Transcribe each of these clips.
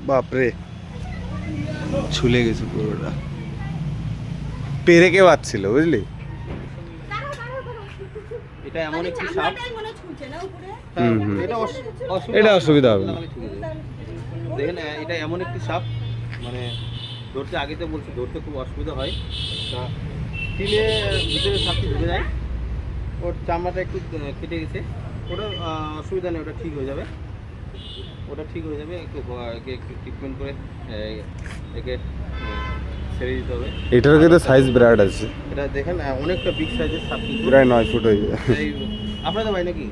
বাপরে, ছুলে গেছে পুরোটা। পেরেকে বাচ্ছিল বুঝলি। এটা এমন একটি সাপ, এটা অসুবিধা হবে না। দেখেন এটা এমন একটি সাপ, মানে ধরতে আগে তো বলছি ধরতে খুব অসুবিধা হয়। তা টিনে ভিতরে সাপটি ঢুকে যায়, ওর চামড়াটা একটু কেটে গেছে, ওটা অসুবিধা নেই, ওটা ঠিক হয়ে যাবে, ওটা ঠিক হয়ে যাবে। একটু একে একটু ট্রিটমেন্ট করে একে ছেড়ে দিতে হবে। এটারও কিন্তু সাইজ বিরাট আছে। এটা দেখেন অনেকটা বিগ সাইজের সাপ, কিন্তু প্রায় 9 ফুট হয়ে যায়। এই আপনাদের বাড়ি নাকি?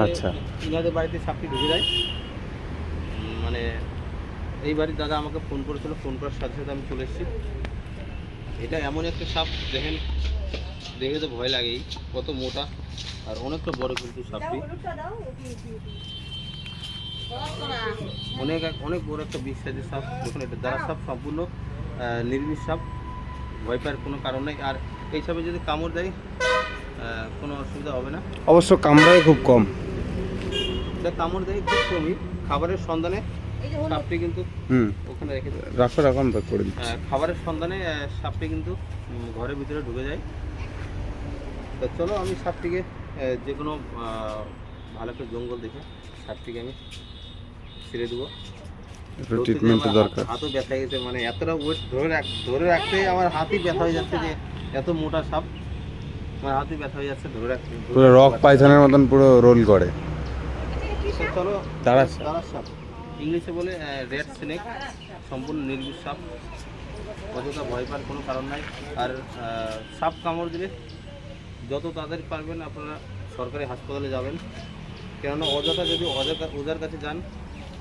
আচ্ছা, ইনাদের বাড়িতে সাপটি ঢুকে যায়। মানে এই বাড়ির দাদা আমাকে ফোন করেছিল, ফোন করার সাথে সাথে আমি চলে এসেছি। এটা এমন একটা সাপ, দেখেন দেখে তো ভয় লাগেই, কত মোটা আর অনেকটা বড় কিন্তু সাপটি, অনেক বড় একটা বিগ সাইজের সাপ। দেখুন এটা দ্বারা সাপ সম্পূর্ণ নির্বিষ সাপ, ভয় পাওয়ার কোনো কারণ নেই। আর এই সাপে যদি কামড় দেয় কোনো অসুবিধা হবে না। অবশ্য কামড়ায় খুব কম। এটা কামড় দেয় খুব কমই, খাবারের সন্ধানে সাপটি কিন্তু ওখানে রেখে দেয়। রাখো আমরা করে দিচ্ছি। খাবারের সন্ধানে সাপটি কিন্তু ঘরের ভিতরে ঢুকে যায়। তো চলো আমি সাপটিকে যে কোনো ভালো একটা জঙ্গল দেখে সাপটিকে আমি ছেড়ে দেবো। ট্রিটমেন্টের দরকার। হাতও ব্যথা হয়ে গেছে, মানে এতটা ওয়েট ধরে রাখতে আমার হাতই ব্যথা হয়ে যাচ্ছে, যে এত মোটা সাপ আমার হাতই ব্যথা হয়ে যাচ্ছে ধরে রাখতে। পুরো রক পাইথনের মতন পুরো রোল করে। চলো দাঁড়া সাপ ইংলিশে বলে রেড স্নেক, সম্পূর্ণ নির্বিষ সাপ, অযথা ভয় পাওয়ার কোনো কারণ নাই। আর সাপ কামড় দিলে যত তাড়াতাড়ি পারবেন আপনারা সরকারি হাসপাতালে যাবেন, কেননা অযথা যদি ওজার কাছে যান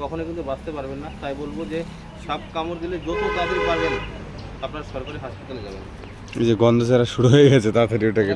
কখনো কিন্তু বাঁচতে পারবেন না। তাই বলবো যে সাপ কামড় দিলে যত তাড়াতাড়ি পারবেন আপনারা সরকারি হাসপাতালে যাবেন। এই যে গন্ধ ছাড়া শুরু হয়ে গেছে, তাড়াতাড়ি ওটাকে